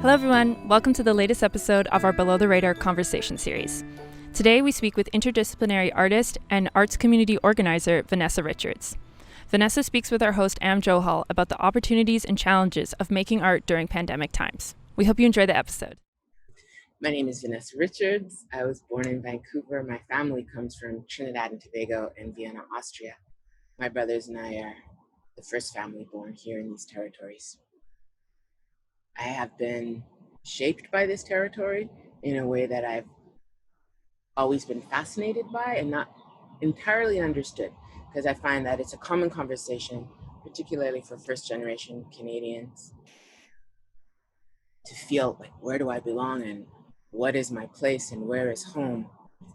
Hello everyone, welcome to the latest episode of our Below the Radar conversation series. Today we speak with interdisciplinary artist and arts community organizer Vanessa Richards. Vanessa speaks with our host Am Johal about the opportunities and challenges of making art during pandemic times. We hope you enjoy the episode. My name is Vanessa Richards. I was born in Vancouver. My family comes from Trinidad and Tobago and Vienna, Austria. My brothers and I are the first family born here in these territories. I have been shaped by this territory in a way that I've always been fascinated by and not entirely understood, because I find that it's a common conversation, particularly for first generation Canadians, to feel like, where do I belong and what is my place and where is home?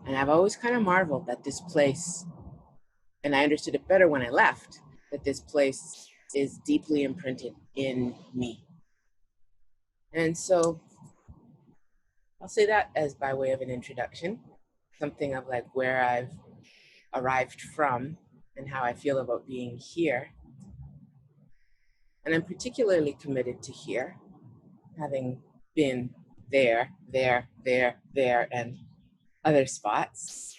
And I've always kind of marveled that this place, and I understood it better when I left, that this place is deeply imprinted in me. And so I'll say that as by way of an introduction, something of like where I've arrived from and how I feel about being here. And I'm particularly committed to here, having been there, and other spots.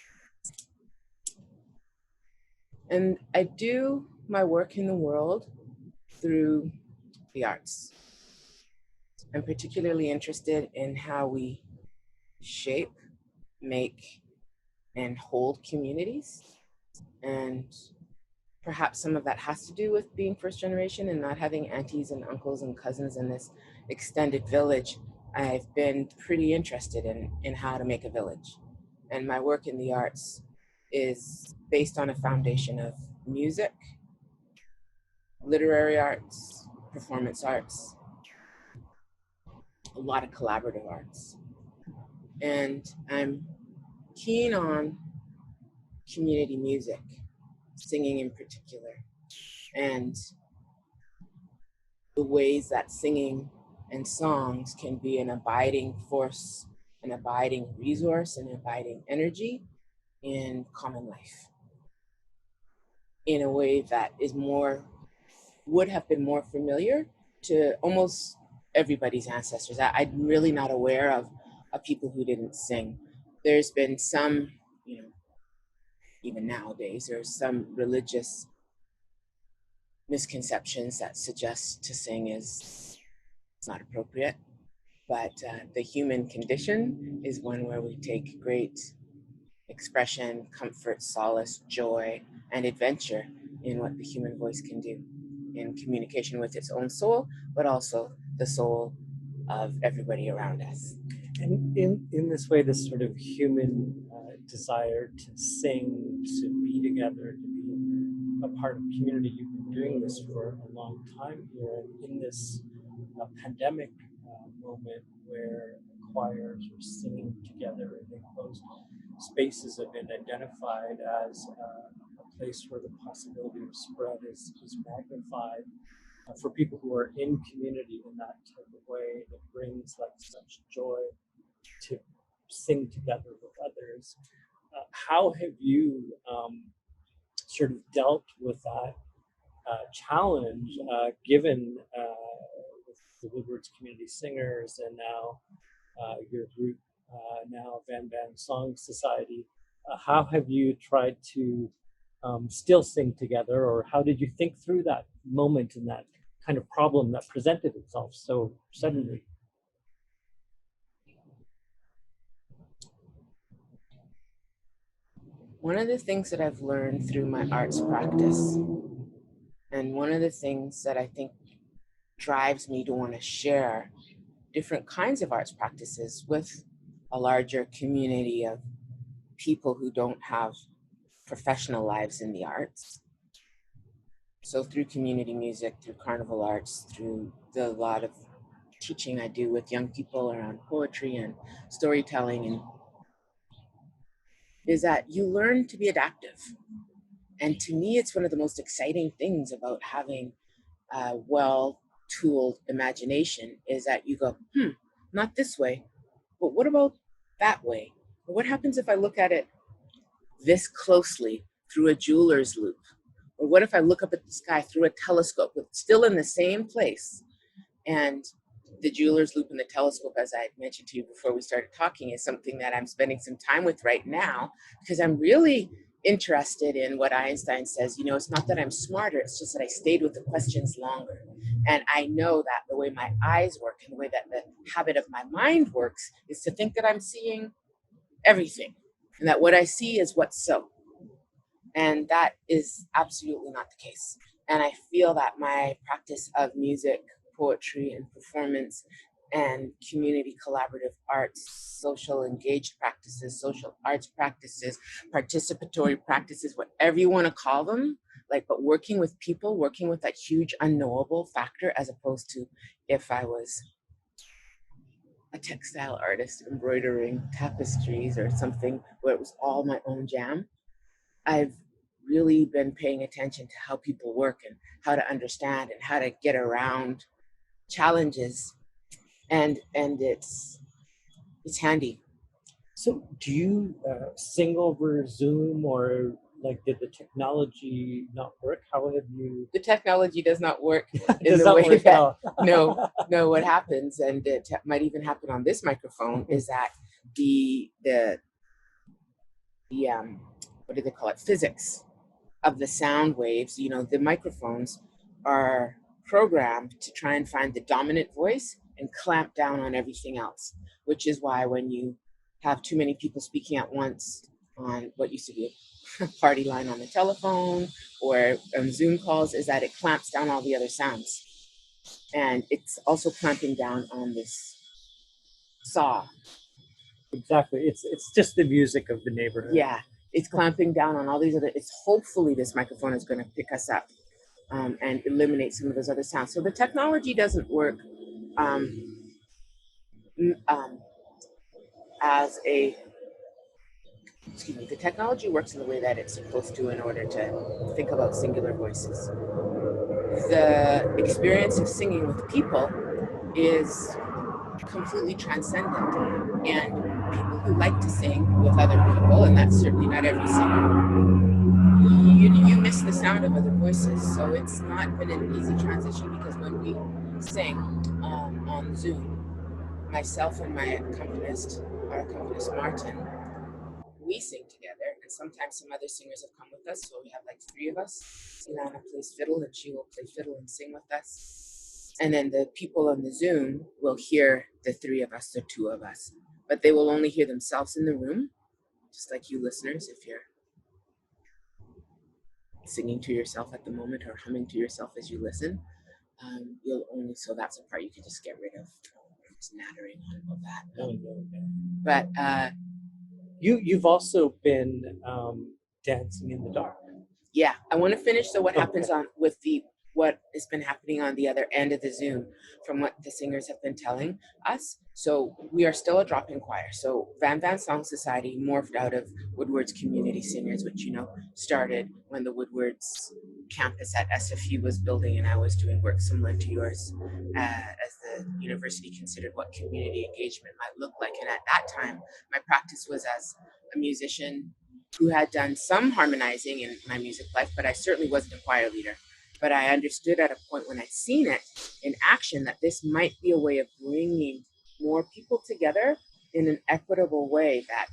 And I do my work in the world through the arts. I'm particularly interested in how we shape, make, and hold communities. And perhaps some of that has to do with being first generation and not having aunties and uncles and cousins in this extended village. I've been pretty interested in how to make a village. And my work in the arts is based on a foundation of music, literary arts, performance arts, a lot of collaborative arts. And I'm keen on community music, singing in particular, and the ways that singing and songs can be an abiding force, an abiding resource, an abiding energy in common life in a way that is would have been more familiar to almost everybody's ancestors. I'm really not aware of people who didn't sing. There's been some, even nowadays, there's some religious misconceptions that suggest to sing is not appropriate. But the human condition is one where we take great expression, comfort, solace, joy, and adventure in what the human voice can do in communication with its own soul, but also the soul of everybody around us. And in this way, this sort of human desire to sing, to be together, to be a part of community, you've been doing this for a long time here. And in this pandemic moment where choirs are singing together in enclosed spaces have been identified as a place where the possibility of spread is magnified. For people who are in community in that type of way, it brings like such joy to sing together with others. How have you sort of dealt with that challenge, given with the Woodward's Community Singers and now your group, now Van Song Society? How have you tried to still sing together, or how did you think through that moment and that kind of problem that presented itself so suddenly? One of the things that I've learned through my arts practice, and one of the things that I think drives me to want to share different kinds of arts practices with a larger community of people who don't have professional lives in the arts. So through community music, through carnival arts, through the lot of teaching I do with young people around poetry and storytelling, and is that you learn to be adaptive. And to me, it's one of the most exciting things about having a well-tooled imagination is that you go, not this way, but what about that way? Or what happens if I look at it this closely through a jeweler's loop? Or what if I look up at the sky through a telescope, but still in the same place? And the jeweler's loop and the telescope, as I had mentioned to you before we started talking, is something that I'm spending some time with right now, because I'm really interested in what Einstein says. You know, it's not that I'm smarter, it's just that I stayed with the questions longer. And I know that the way my eyes work and the way that the habit of my mind works is to think that I'm seeing everything and that what I see is what's so. And that is absolutely not the case. And I feel that my practice of music, poetry, and performance, and community collaborative arts, social engaged practices, social arts practices, participatory practices, whatever you want to call them, like, but working with people, working with that huge unknowable factor, as opposed to if I was a textile artist embroidering tapestries or something where it was all my own jam. I've really been paying attention to how people work and how to understand and how to get around challenges, and it's handy. So do you sing over Zoom, or like did the technology not work? How have you? The technology does not work in Does the that way work that out? no, what happens, and it might even happen on this microphone, is that the what do they call it, physics of the sound waves, you know, the microphones are programmed to try and find the dominant voice and clamp down on everything else, which is why when you have too many people speaking at once on what used to be a party line on the telephone or on Zoom calls, is that it clamps down all the other sounds. And it's also clamping down on this saw. Exactly. It's just the music of the neighborhood. Yeah, it's clamping down on all these other, it's hopefully this microphone is going to pick us up and eliminate some of those other sounds. So the technology doesn't work um, as a, excuse me, the technology works in the way that it's supposed to in order to think about singular voices. The experience of singing with people is completely transcendent. And people who like to sing with other people, and that's certainly not every singer, you miss the sound of other voices. So it's not been an easy transition, because when we sing on Zoom, myself and my accompanist, our accompanist Martin, we sing together, and sometimes some other singers have come with us. So we have like three of us. Ilana plays fiddle, and she will play fiddle and sing with us. And then the people on the Zoom will hear the three of us, the two of us, but they will only hear themselves in the room, just like you listeners, if you're singing to yourself at the moment or humming to yourself as you listen. You'll only, so that's a part you can just get rid of. I'm just nattering on about that. But you've also been dancing in the dark. yeah, I want to finish. So what happens on with the what has been happening on the other end of the Zoom from what the singers have been telling us. So we are still a drop-in choir. So Van Song Society morphed out of Woodward's Community Singers, which, you know, started when the Woodward's campus at SFU was building, and I was doing work similar to yours as the university considered what community engagement might look like. And at that time, my practice was as a musician who had done some harmonizing in my music life, but I certainly wasn't a choir leader. But I understood at a point when I'd seen it in action that this might be a way of bringing more people together in an equitable way, that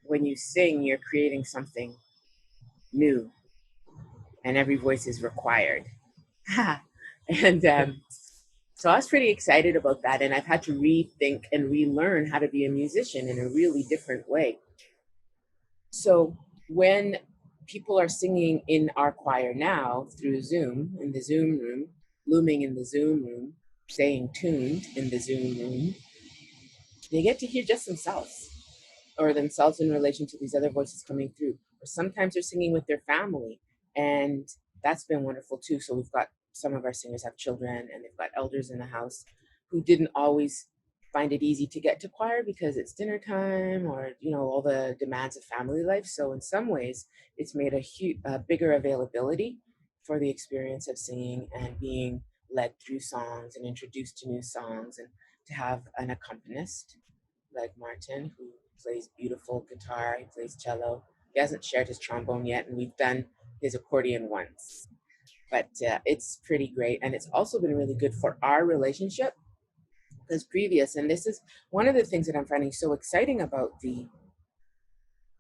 when you sing, you're creating something new and every voice is required. And so I was pretty excited about that. And I've had to rethink and relearn how to be a musician in a really different way. So when people are singing in our choir now through Zoom, in the Zoom room, blooming in the Zoom room, staying tuned in the Zoom room, they get to hear just themselves, or themselves in relation to these other voices coming through. Or sometimes they're singing with their family, and that's been wonderful too. So we've got, some of our singers have children, and they've got elders in the house who didn't always find it easy to get to choir because it's dinner time, or, you know, all the demands of family life. So in some ways, it's made a bigger availability for the experience of singing and being led through songs and introduced to new songs, and to have an accompanist like Martin, who plays beautiful guitar, he plays cello. He hasn't shared his trombone yet, and we've done his accordion once. But it's pretty great, and it's also been really good for our relationship, as previous. And this is one of the things that I'm finding so exciting about the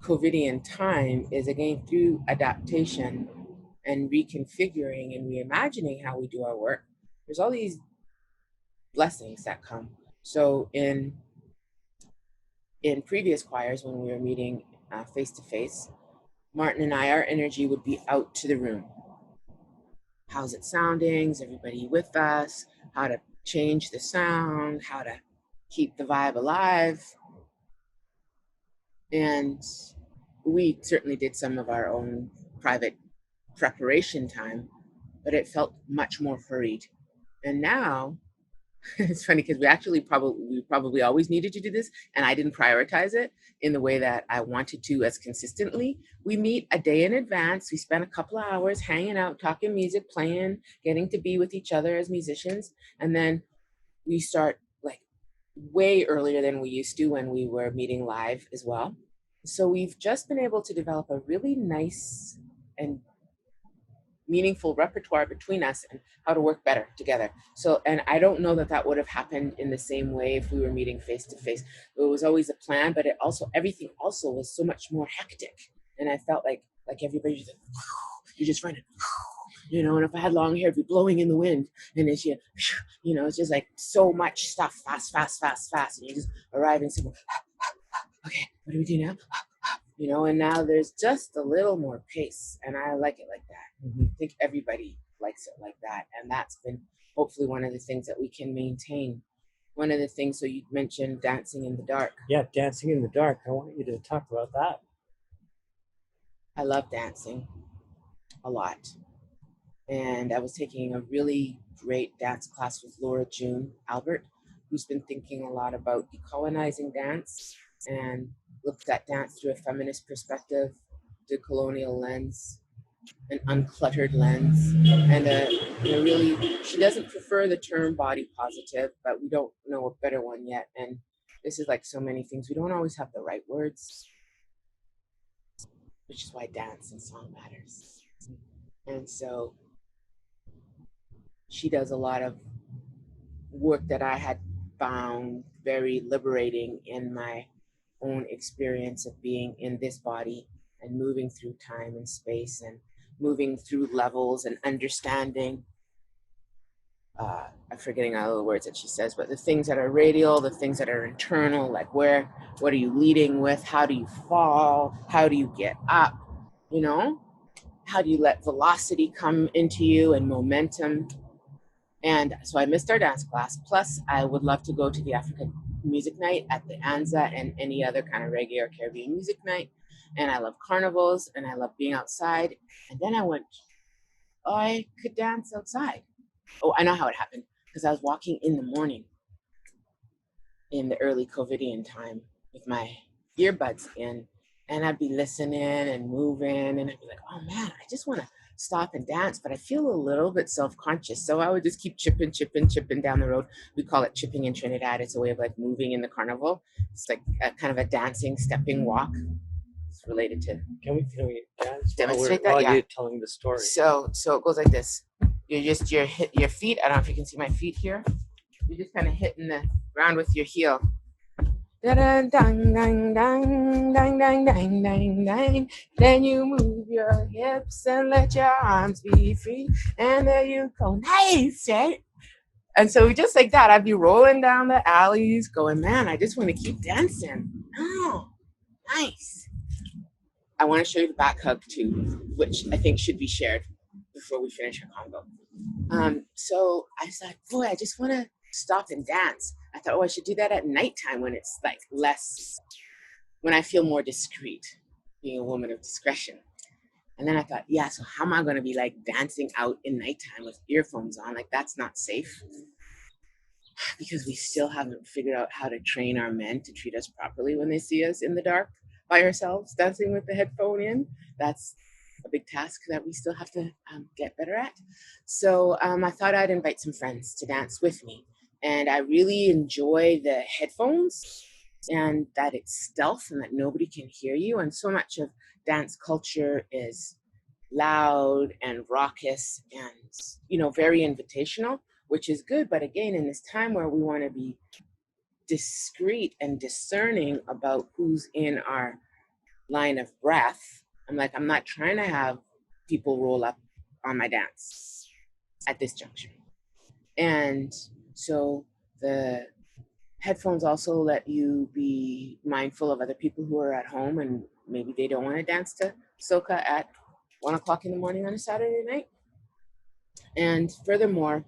COVIDian time is, again, through adaptation and reconfiguring and reimagining how we do our work, there's all these blessings that come. So in previous choirs, when we were meeting face to face, Martin and I, our energy would be out to the room. How's it sounding? Is everybody with us? How to change the sound, how to keep the vibe alive. And we certainly did some of our own private preparation time, but it felt much more hurried. And now it's funny because we probably always needed to do this, and I didn't prioritize it in the way that I wanted to as consistently. We meet a day in advance. We spend a couple of hours hanging out, talking music, playing, getting to be with each other as musicians, and then we start like way earlier than we used to when we were meeting live as well. So we've just been able to develop a really nice and meaningful repertoire between us and how to work better together. So, and I don't know that that would have happened in the same way if we were meeting face to face. It was always a plan, but everything also was so much more hectic. And I felt like everybody's like, you're just running, and if I had long hair, it'd be blowing in the wind. And it's, it's just like so much stuff, fast. And you just arrive and say, okay, what do we do now? And now there's just a little more pace, and I like it like that. Mm-hmm. I think everybody likes it like that, and that's been hopefully one of the things that we can maintain. One of the things, so you mentioned dancing in the dark. Yeah, dancing in the dark. I want you to talk about that. I love dancing a lot, and I was taking a really great dance class with Laura June Albert, who's been thinking a lot about decolonizing dance and looked at dance through a feminist perspective, decolonial lens, an uncluttered lens, and really, she doesn't prefer the term body positive, but we don't know a better one yet. And this is like so many things, we don't always have the right words, which is why dance and song matters. And so she does a lot of work that I had found very liberating in my own experience of being in this body and moving through time and space and moving through levels and understanding. I'm forgetting all the words that she says, but the things that are radial, the things that are internal, like what are you leading with? How do you fall? How do you get up? How do you let velocity come into you and momentum? And so I missed our dance class. Plus, I would love to go to the African music night at the Anza and any other kind of reggae or Caribbean music night. And I love carnivals and I love being outside. And then I went, I could dance outside. Oh, I know how it happened, because I was walking in the morning in the early COVIDian time with my earbuds in, and I'd be listening and moving, and I'd be like, oh man, I just want to stop and dance, but I feel a little bit self-conscious. So I would just keep chipping down the road. We call it chipping in Trinidad. It's a way of like moving in the carnival. It's like a kind of a dancing, stepping walk. It's related to. Can we dance demonstrate that? while Yeah. you're telling the story? So it goes like this. You're hit your feet. I don't know if you can see my feet here. You're just kind of hitting the ground with your heel. Dang, dang, dang, dang, dang, dang, dang, dang. Then you move your hips and let your arms be free. And there you go. Nice, right? And so just like that, I'd be rolling down the alleys going, man, I just want to keep dancing. Oh, nice. I want to show you the back hug too, which I think should be shared before we finish our combo. So I thought, boy, I just want to stop and dance. I thought, oh, I should do that at nighttime when it's like less, when I feel more discreet, being a woman of discretion. And then I thought, yeah, so how am I going to be like dancing out in nighttime with earphones on? Like, that's not safe, because we still haven't figured out how to train our men to treat us properly when they see us in the dark by ourselves dancing with the headphone in. That's a big task that we still have to get better at. So I thought I'd invite some friends to dance with me. And I really enjoy the headphones and that it's stealth and that nobody can hear you. And so much of dance culture is loud and raucous and, very invitational, which is good. But again, in this time where we want to be discreet and discerning about who's in our line of breath, I'm like, I'm not trying to have people roll up on my dance at this juncture. And so the headphones also let you be mindful of other people who are at home and maybe they don't want to dance to soca at 1 o'clock in the morning on a Saturday night. And furthermore,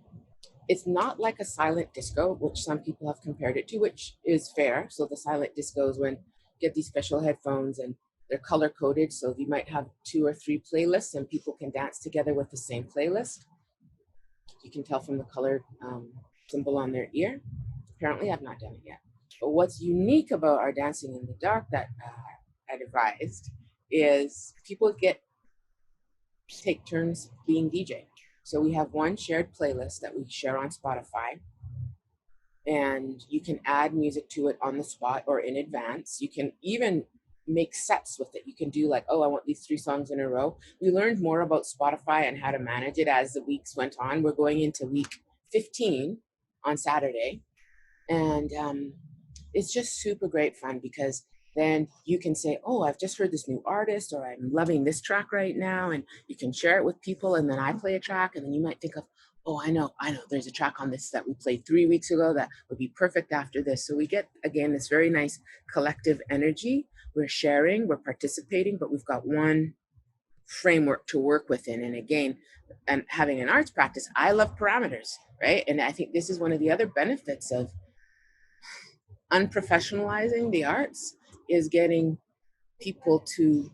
it's not like a silent disco, which some people have compared it to, which is fair. So the silent discos, when you get these special headphones and they're color coded, so you might have 2 or 3 playlists and people can dance together with the same playlist. You can tell from the colored symbol on their ear. Apparently, I've not done it yet. But what's unique about our dancing in the dark that I devised is people take turns being DJ. So we have one shared playlist that we share on Spotify, and you can add music to it on the spot or in advance. You can even make sets with it. You can do like, oh, I want these 3 songs in a row. We learned more about Spotify and how to manage it as the weeks went on. We're going into week 15 on Saturday. And it's just super great fun because then you can say, oh, I've just heard this new artist, or I'm loving this track right now. And you can share it with people. And then I play a track. And then you might think of, oh, I know, there's a track on this that we played 3 weeks ago that would be perfect after this. So we get, again, this very nice collective energy. We're sharing, we're participating, but we've got one framework to work within. And again, and having an arts practice, I love parameters, right? And I think this is one of the other benefits of unprofessionalizing the arts, is getting people to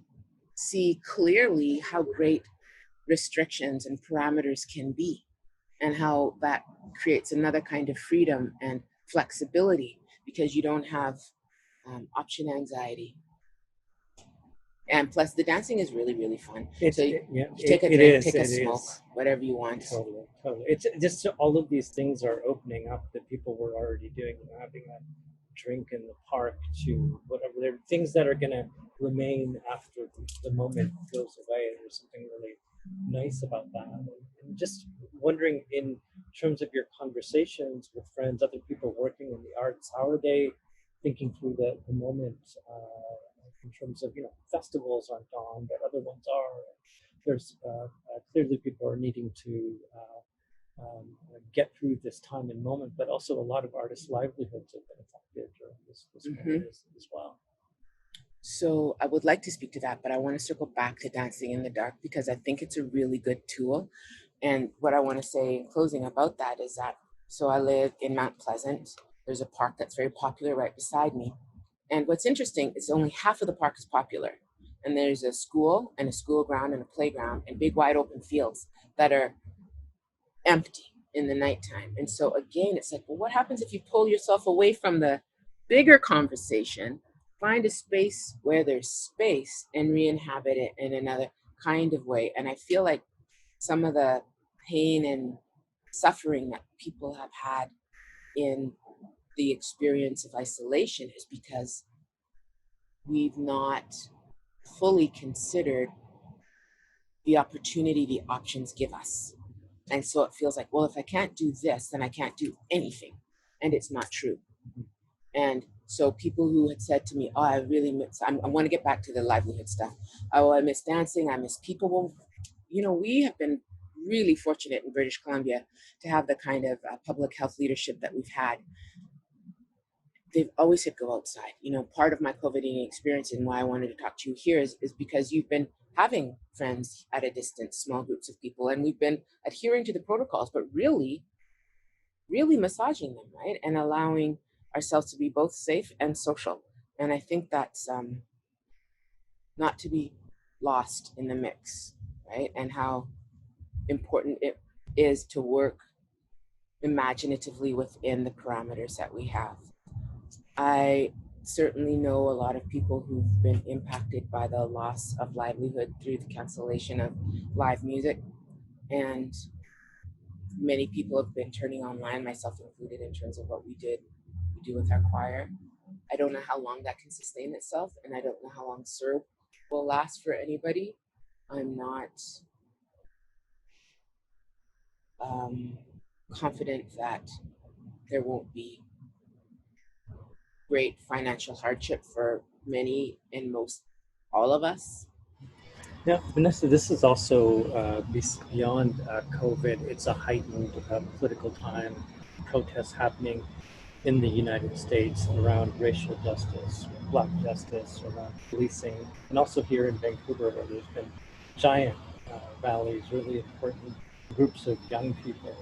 see clearly how great restrictions and parameters can be, and how that creates another kind of freedom and flexibility because you don't have option anxiety. And plus, the dancing is really, really fun. You take a drink, take a smoke, whatever you want. Totally. It's just all of these things are opening up that people were already doing, having a drink in the park to whatever. There are things that are going to remain after the moment goes away. And there's something really nice about that. And just wondering, in terms of your conversations with friends, other people working in the arts, how are they thinking through the moment? In terms of, festivals aren't on, but other ones are. There's clearly people are needing to get through this time and moment, but also a lot of artists' livelihoods have been affected during this moment as well. So I would like to speak to that, but I want to circle back to dancing in the dark because I think it's a really good tool. And what I want to say in closing about that is that, so I live in Mount Pleasant. There's a park that's very popular right beside me. And what's interesting is only half of the park is popular. And there's a school and a school ground and a playground and big wide open fields that are empty in the nighttime. And so again, it's like, well, what happens if you pull yourself away from the bigger conversation, find a space where there's space and re-inhabit it in another kind of way? And I feel like some of the pain and suffering that people have had in the experience of isolation is because we've not fully considered the opportunity the options give us. And so it feels like, well, if I can't do this, then I can't do anything. And it's not true. And so people who had said to me, oh, I really miss, I want to get back to the livelihood stuff. Oh, I miss dancing. I miss people. Well, we have been really fortunate in British Columbia to have the kind of public health leadership that we've had. They've always said go outside. Part of my COVIDing experience and why I wanted to talk to you here is because you've been having friends at a distance, small groups of people, and we've been adhering to the protocols, but really, really massaging them, right? And allowing ourselves to be both safe and social. And I think that's not to be lost in the mix, right? And how important it is to work imaginatively within the parameters that we have. I certainly know a lot of people who've been impacted by the loss of livelihood through the cancellation of live music. And many people have been turning online, myself included, in terms of what we do with our choir. I don't know how long that can sustain itself, and I don't know how long CERB will last for anybody. I'm not confident that there won't be great financial hardship for many and most all of us. Now, Vanessa, this is also beyond COVID. It's a heightened political time, protests happening in the United States around racial justice, Black justice, around policing, and also here in Vancouver, where there's been giant rallies, really important groups of young people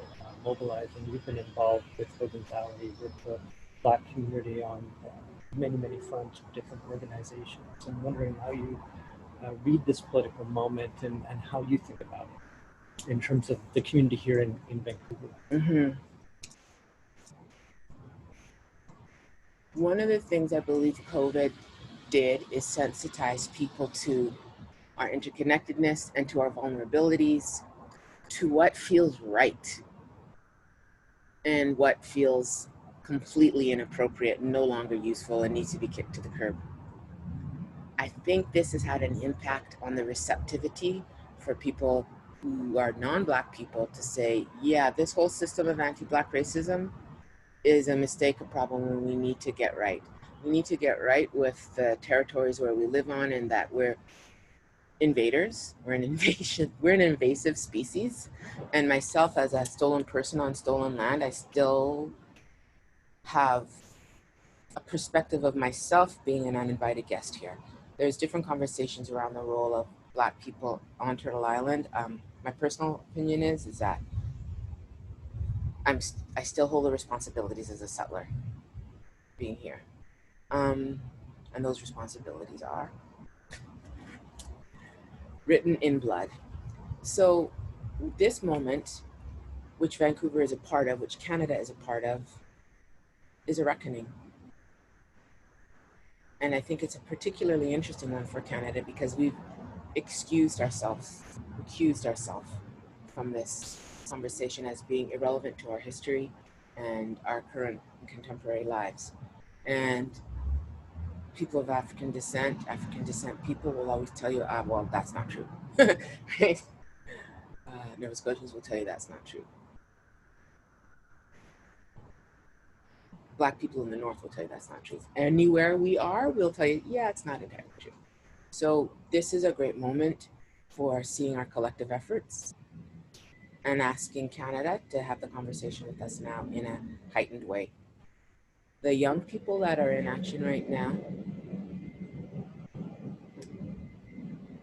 mobilizing. You've been involved with Hogan Valley, with the Black community on many, many fronts with different organizations. I'm wondering how you read this political moment and how you think about it in terms of the community here in Vancouver. Mm-hmm. One of the things I believe COVID did is sensitize people to our interconnectedness and to our vulnerabilities, to what feels right and what feels completely inappropriate, no longer useful, and needs to be kicked to the curb. I think this has had an impact on the receptivity for people who are non-Black people to say, yeah, this whole system of anti-Black racism is a mistake, a problem, and we need to get right. We need to get right with the territories where we live on, and that we're invaders, we're an invasive species. And myself, as a stolen person on stolen land, I still have a perspective of myself being an uninvited guest here. There's different conversations around the role of Black people on Turtle Island. My personal opinion is that I still hold the responsibilities as a settler being here. And those responsibilities are written in blood. So this moment, which Vancouver is a part of, which Canada is a part of, is a reckoning. And I think it's a particularly interesting one for Canada because we've accused ourselves from this conversation as being irrelevant to our history and our current and contemporary lives. And people of African descent people will always tell you, well, that's not true. Right? Nova Scotians will tell you that's not true. Black people in the North will tell you that's not true. Anywhere we are, we'll tell you, yeah, it's not entirely true. So this is a great moment for seeing our collective efforts and asking Canada to have the conversation with us now in a heightened way. The young people that are in action right now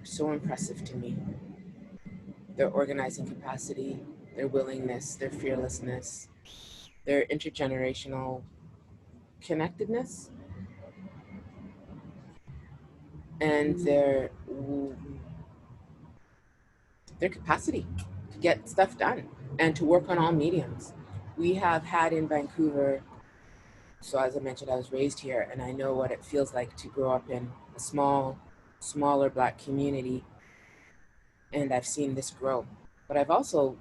are so impressive to me. Their organizing capacity, their willingness, their fearlessness, their intergenerational connectedness, and their capacity to get stuff done and to work on all mediums. We have had in Vancouver, so as I mentioned, I was raised here and I know what it feels like to grow up in a smaller Black community, and I've seen this grow. But I've also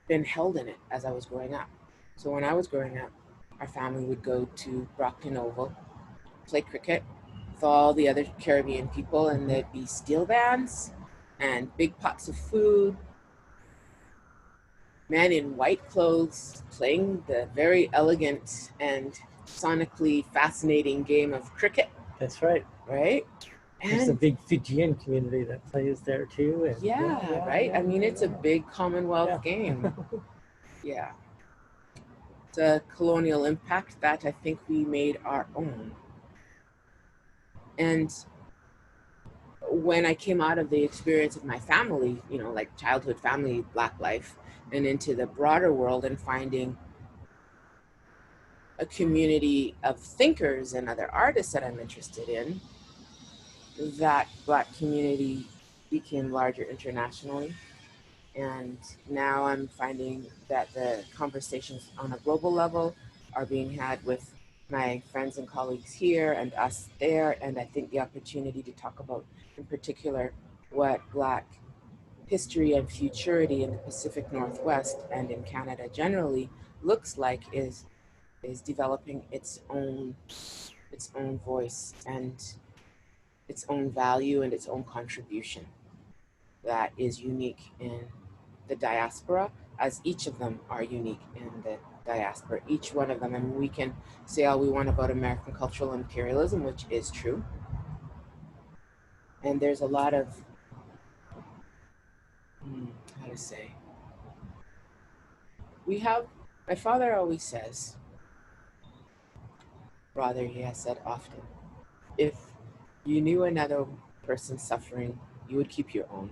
been held in it as I was growing up. So when I was growing up, our family would go to Brockton Oval, play cricket with all the other Caribbean people, and there'd be steel bands and big pots of food, men in white clothes playing the very elegant and sonically fascinating game of cricket. That's right. Right? There's a big Fijian community that plays there too. And yeah, right? I mean, it's a big Commonwealth game. Yeah. It's a colonial impact that I think we made our own. And when I came out of the experience of my family, like childhood family Black life, and into the broader world and finding a community of thinkers and other artists that I'm interested in, that Black community became larger internationally. And now I'm finding that the conversations on a global level are being had with my friends and colleagues here and us there. And I think the opportunity to talk about, in particular, what Black history and futurity in the Pacific Northwest and in Canada generally looks like is developing its own voice and its own value and its own contribution that is unique in the diaspora as each of them are unique in the diaspora. Each one of them, and we can say all we want about American cultural imperialism, which is true. And there's a lot of, how to say, my father always says, rather he has said often, if you knew another person suffering, you would keep your own.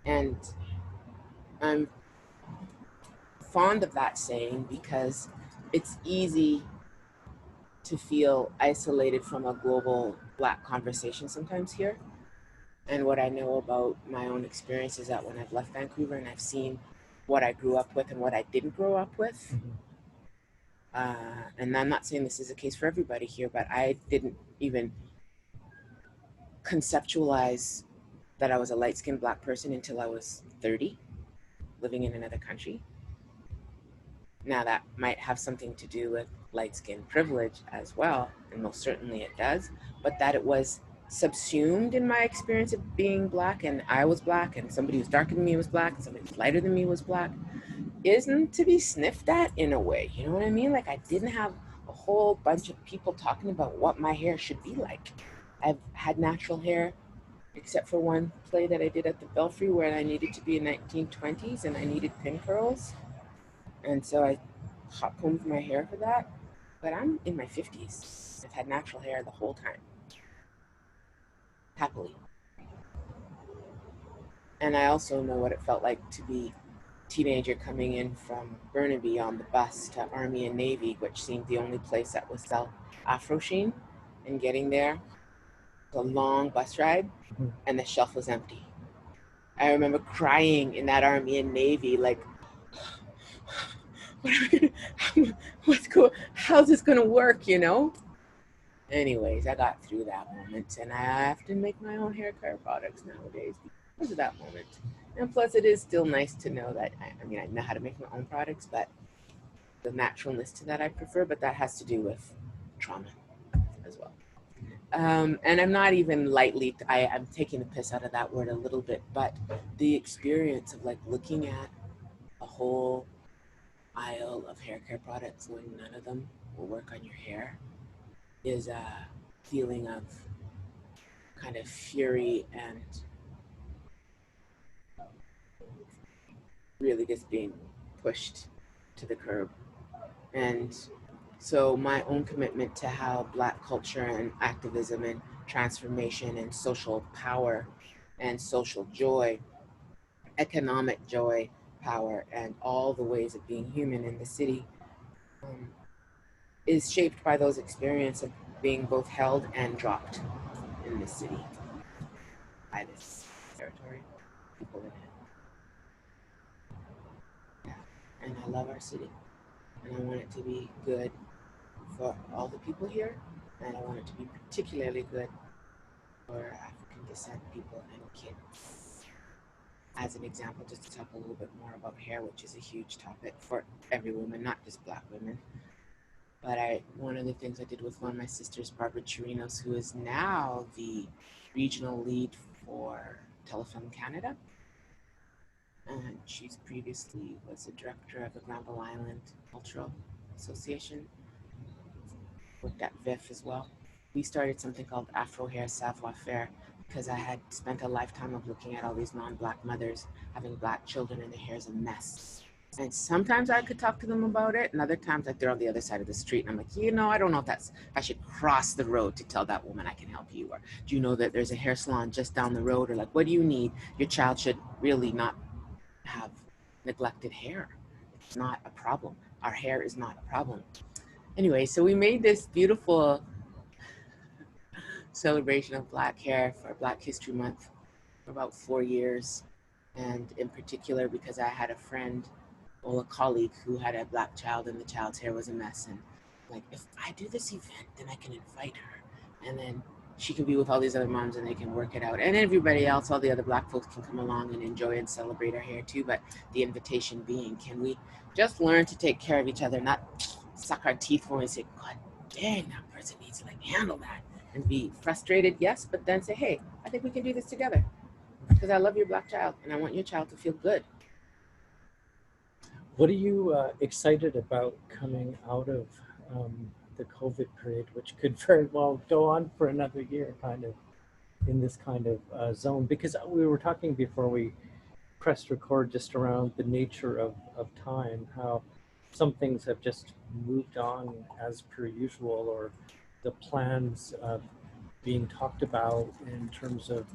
And I'm fond of that saying because it's easy to feel isolated from a global Black conversation sometimes here. And what I know about my own experience is that when I've left Vancouver and I've seen what I grew up with and what I didn't grow up with, and I'm not saying this is a case for everybody here, but I didn't even conceptualize that I was a light-skinned Black person until I was 30, living in another country. Now that might have something to do with light-skin privilege as well, and most certainly it does, but that it was subsumed in my experience of being Black, and I was Black, and somebody who's darker than me was Black, and somebody who's lighter than me was Black, isn't to be sniffed at in a way, you know what I mean? Like, I didn't have a whole bunch of people talking about what my hair should be like. I've had natural hair, except for one play that I did at the Belfry where I needed to be in 1920s and I needed pin curls. And so I hot combed my hair for that. But I'm in my 50s. I've had natural hair the whole time. Happily. And I also know what it felt like to be a teenager coming in from Burnaby on the bus to Army and Navy, which seemed the only place that would sell Afro Sheen. And getting there, a long bus ride, and the shelf was empty. I remember crying in that Army and Navy, like, how's this gonna work, you know? Anyways, I got through that moment, and I have to make my own hair care products nowadays because of that moment. And plus, it is still nice to know that, I know how to make my own products, but the naturalness to that I prefer, but that has to do with trauma as well. And I'm not even lightly, I'm taking the piss out of that word a little bit, but the experience of like looking at a whole aisle of hair care products when none of them will work on your hair is a feeling of kind of fury and really just being pushed to the curb. And so my own commitment to how Black culture and activism and transformation and social power and social joy, economic joy, power, and all the ways of being human in the city is shaped by those experiences of being both held and dropped in this city by this territory, people in it. Yeah. And I love our city, and I want it to be good for all the people here, and I want it to be particularly good for African descent people and kids. As an example, just to talk a little bit more about hair, which is a huge topic for every woman, not just Black women. But one of the things I did with one of my sisters, Barbara Chirinos, who is now the regional lead for Telefilm Canada. And she's previously was the director of the Granville Island Cultural Association. Worked at VIF as well. We started something called Afro Hair Savoir Faire because I had spent a lifetime of looking at all these non-Black mothers having Black children and their hair's a mess. And sometimes I could talk to them about it, and other times like they're on the other side of the street, and I'm like, I don't know if I should cross the road to tell that woman I can help you, or do you know that there's a hair salon just down the road, or like, what do you need? Your child should really not have neglected hair. It's not a problem. Our hair is not a problem. Anyway, so we made this beautiful celebration of Black hair for Black History Month for about 4 years, and in particular because I had a friend, a colleague who had a Black child and the child's hair was a mess, and like, if I do this event, then I can invite her, and then she can be with all these other moms and they can work it out, and everybody else, all the other Black folks can come along and enjoy and celebrate our hair too. But the invitation being, can we just learn to take care of each other, not suck our teeth when we say, God dang, that person needs to like handle that, and be frustrated, yes, but then say, hey, I think we can do this together because I love your Black child and I want your child to feel good. What are you excited about coming out of the COVID period, which could very well go on for another year, kind of in this kind of zone? Because we were talking before we pressed record just around the nature of time, how some things have just moved on as per usual, or the plans being talked about in terms of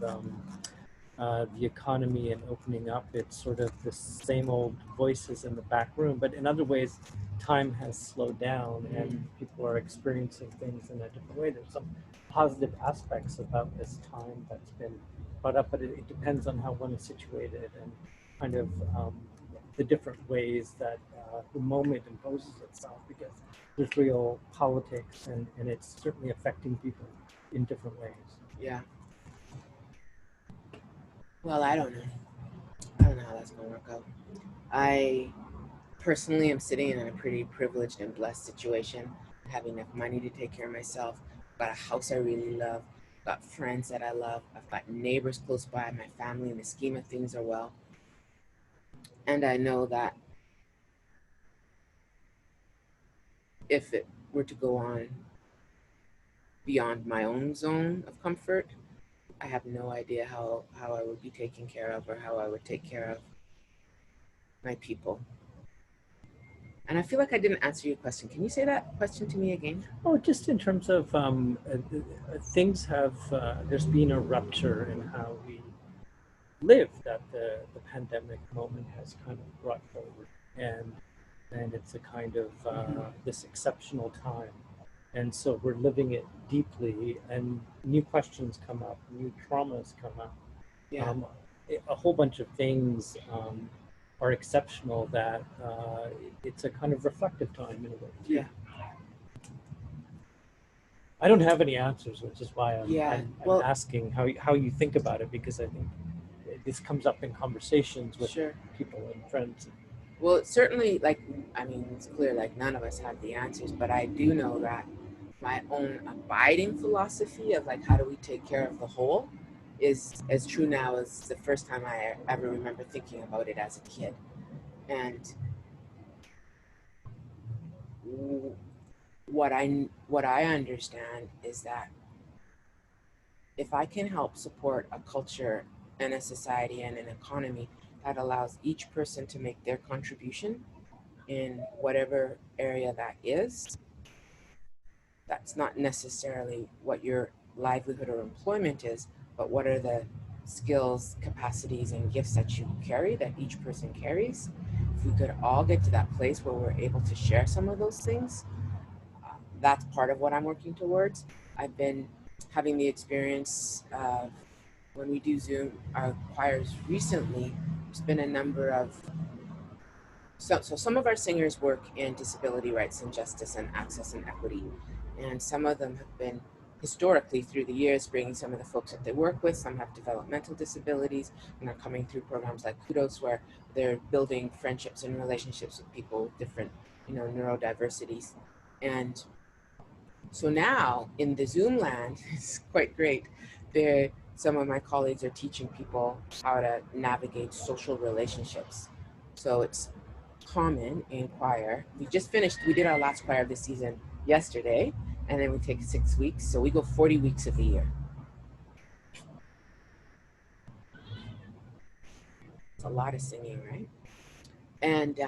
the economy and opening up. It's sort of the same old voices in the back room, but in other ways, time has slowed down and people are experiencing things in a different way. There's some positive aspects about this time that's been brought up, but it depends on how one is situated and kind of the different ways that the moment imposes itself, because there's real politics and it's certainly affecting people in different ways. Yeah. Well, I don't know. I don't know how that's going to work out. I personally am sitting in a pretty privileged and blessed situation. I have enough money to take care of myself. I've got a house I really love. I've got friends that I love. I've got neighbors close by. My family, in the scheme of things, are well. And I know that if it were to go on beyond my own zone of comfort, I have no idea how I would be taken care of or how I would take care of my people. And I feel like I didn't answer your question. Can you say that question to me again? Oh, just in terms of things have, there's been a rupture in how we live that the pandemic moment has kind of brought forward. And it's a kind of this exceptional time. And so we're living it deeply, and new questions come up, new traumas come up. Yeah. A whole bunch of things are exceptional that it's a kind of reflective time in a way. Yeah. I don't have any answers, which is why I'm Well, asking how you think about it, because I think this comes up in conversations with sure. people and friends. Well, it's certainly, like, I mean, it's clear, like, none of us have the answers, but I do know that my own abiding philosophy of, like, how do we take care of the whole is as true now as the first time I ever remember thinking about it as a kid. And what I understand is that if I can help support a culture and a society and an economy that allows each person to make their contribution in whatever area that is, that's not necessarily what your livelihood or employment is, but what are the skills, capacities, and gifts that you carry, that each person carries. If we could all get to that place where we're able to share some of those things, that's part of what I'm working towards. I've been having the experience of, when we do Zoom, our choirs recently, there's been a number of, so some of our singers work in disability rights and justice and access and equity. And some of them have been historically through the years bringing some of the folks that they work with. Some have developmental disabilities and are coming through programs like Kudos, where they're building friendships and relationships with people with different, neurodiversities. And so now in the Zoom land, it's quite great. Some of my colleagues are teaching people how to navigate social relationships. So it's common in choir. We did our last choir of the season yesterday, and then we take 6 weeks. So we go 40 weeks of the year. It's a lot of singing, right? And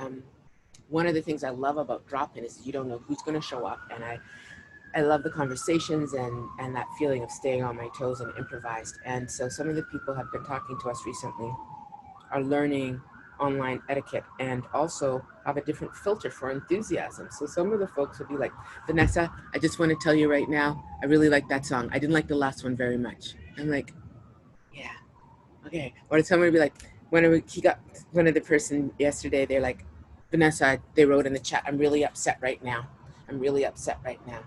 one of the things I love about drop-in is you don't know who's going to show up. And I love the conversations and that feeling of staying on my toes and improvised. And so some of the people have been talking to us recently are learning online etiquette and also have a different filter for enthusiasm. So some of the folks will be like, Vanessa, I just want to tell you right now, I really like that song. I didn't like the last one very much. I'm like, yeah, okay. Or somebody will be like, one of the person yesterday, they're like, Vanessa, they wrote in the chat, I'm really upset right now. I'm really upset right now.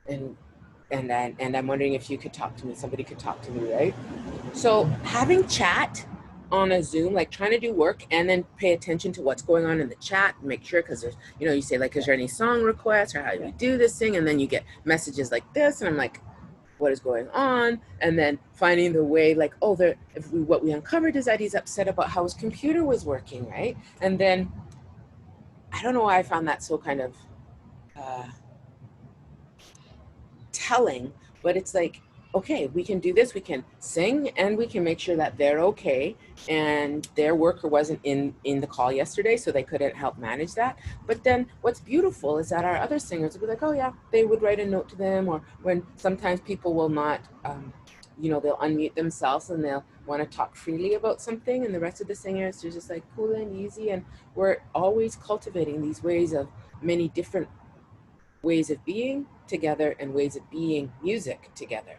And I'm wondering if you could talk to me. Somebody could talk to me, right? So having chat on a Zoom, like trying to do work and then pay attention to what's going on in the chat, make sure, because there's, you say like, is there any song requests or how do we do this thing? And then you get messages like this, and I'm like, what is going on? And then finding the way, like, what we uncovered is that he's upset about how his computer was working, right? And then I don't know why I found that so kind of telling, but it's like, okay, we can do this, we can sing, and we can make sure that they're okay, and their worker wasn't in the call yesterday, so they couldn't help manage that. But then what's beautiful is that our other singers would be like, oh yeah, they would write a note to them, or when sometimes people will not they'll unmute themselves and they'll want to talk freely about something, and the rest of the singers are just like cool and easy. And we're always cultivating these ways of many different ways of being together and ways of being music together.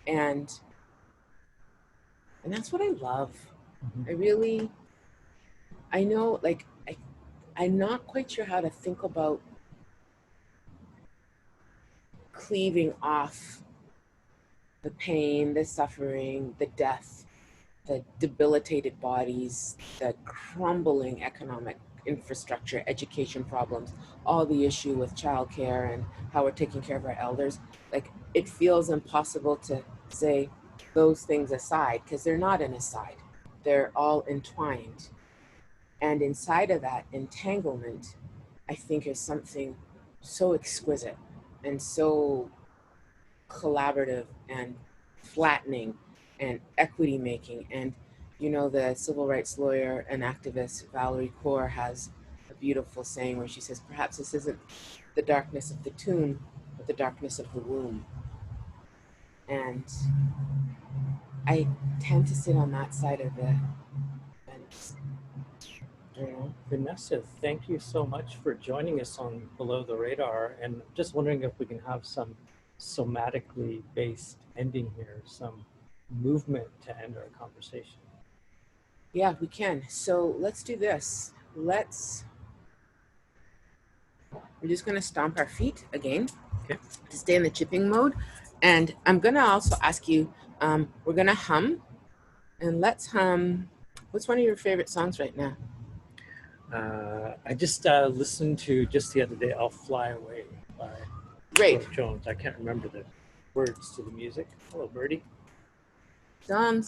And that's what I love. Mm-hmm. I know, like, I'm not quite sure how to think about cleaving off the pain, the suffering, the death, the debilitated bodies, the crumbling economic infrastructure, education problems, all the issue with childcare and how we're taking care of our elders. Like, it feels impossible to say those things aside, because they're not an aside. They're all entwined. And inside of that entanglement, I think is something so exquisite and so collaborative and flattening and equity making. And the civil rights lawyer and activist Valerie Kaur has a beautiful saying where she says, perhaps this isn't the darkness of the tomb, but the darkness of the womb. And I tend to sit on that side of the fence. Vanessa, thank you so much for joining us on Below the Radar. And just wondering if we can have some somatically based ending here, some movement to end our conversation. Yeah, we can. So let's do this. We're just going to stomp our feet again, okay, to stay in the chipping mode. And I'm going to also ask you, we're going to hum. And let's hum. What's one of your favorite songs right now? I just listened to just the other day, I'll Fly Away by Great. Jones. I can't remember the words to the music. Hello, Birdie. Some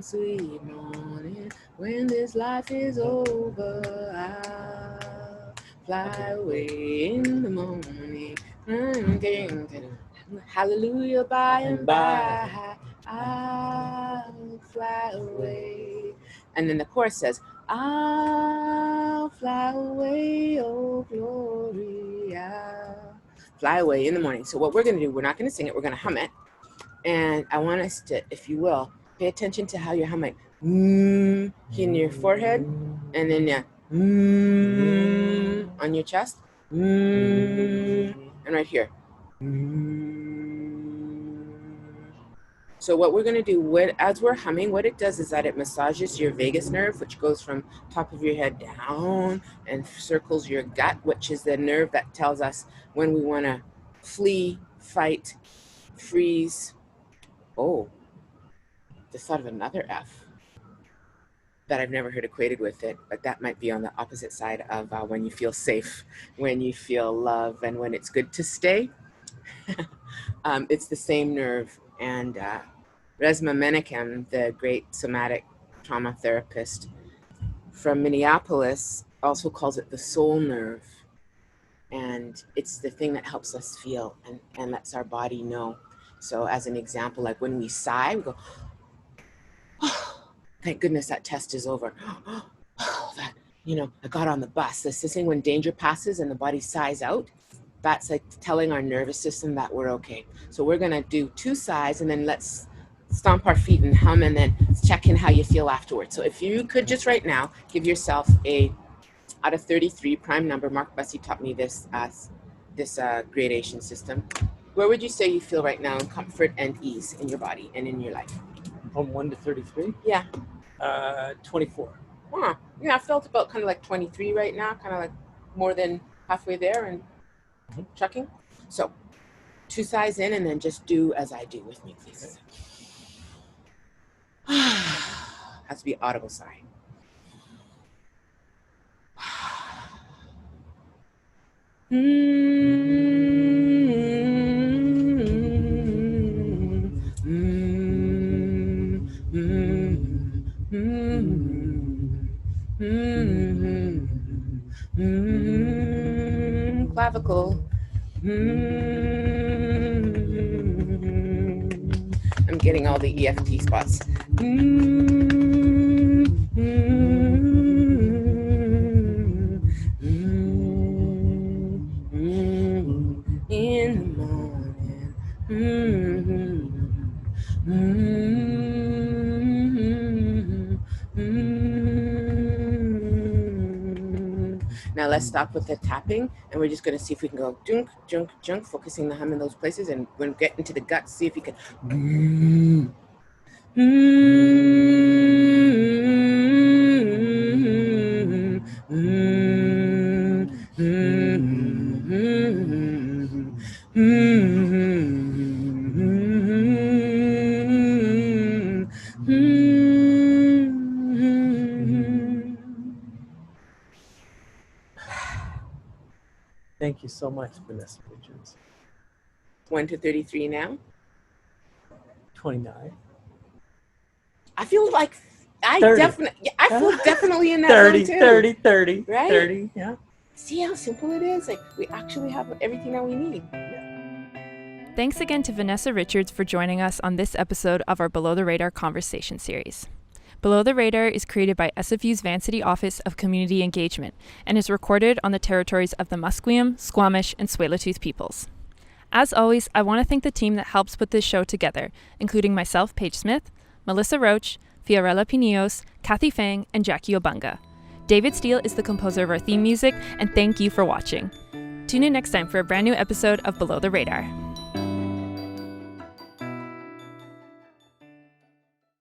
sweet morning when this life is over, I'll fly away in the morning. Hallelujah, by and by, I'll fly away. And then the chorus says, I'll fly away, oh glory, I'll fly away in the morning. So what we're going to do, we're not going to sing it, we're going to hum it. And I want us to, if you will, pay attention to how you're humming. In your forehead, and then on your chest, and right here. So what we're going to do, as we're humming, what it does is that it massages your vagus nerve, which goes from top of your head down and circles your gut, which is the nerve that tells us when we want to flee, fight, freeze. Oh, just thought of another F that I've never heard equated with it, but that might be on the opposite side of when you feel safe, when you feel love, and when it's good to stay. It's the same nerve. And Resmaa Menakem, the great somatic trauma therapist from Minneapolis, also calls it the soul nerve. And it's the thing that helps us feel and lets our body know. So as an example, like when we sigh, we go, oh, thank goodness that test is over. Oh, that, I got on the bus. This thing when danger passes and the body sighs out, that's like telling our nervous system that we're okay. So we're going to do 2 sighs, and then let's stomp our feet and hum, and then check in how you feel afterwards. So if you could just right now give yourself a, out of 33 prime number, Mark Bussey taught me this gradation system. Where would you say you feel right now in comfort and ease in your body and in your life? From 1 to 33? Yeah. 24. Yeah, I felt about kind of like 23 right now, kind of like more than halfway there and chucking. So 2 sighs in, and then just do as I do with me, please. Okay. Has to be audible sigh. vocal. I'm getting all the EFT spots. In the morning. Now let's stop with the tapping, and we're just going to see if we can go junk, junk, junk, focusing the hum in those places, and when we get into the gut, see if you can. Thank you so much, Vanessa Richards. 1 to 33 now. 29. I feel like I 30. feel definitely in that 30, zone too. 30, Right? 30, yeah. See how simple it is? Like, we actually have everything that we need. Thanks again to Vanessa Richards for joining us on this episode of our Below the Radar conversation series. Below the Radar is created by SFU's Vancity Office of Community Engagement and is recorded on the territories of the Musqueam, Squamish, and Tsleil-Waututh peoples. As always, I want to thank the team that helps put this show together, including myself, Paige Smith, Melissa Roach, Fiorella Pinillos, Kathy Fang, and Jackie Obunga. David Steele is the composer of our theme music, and thank you for watching. Tune in next time for a brand new episode of Below the Radar.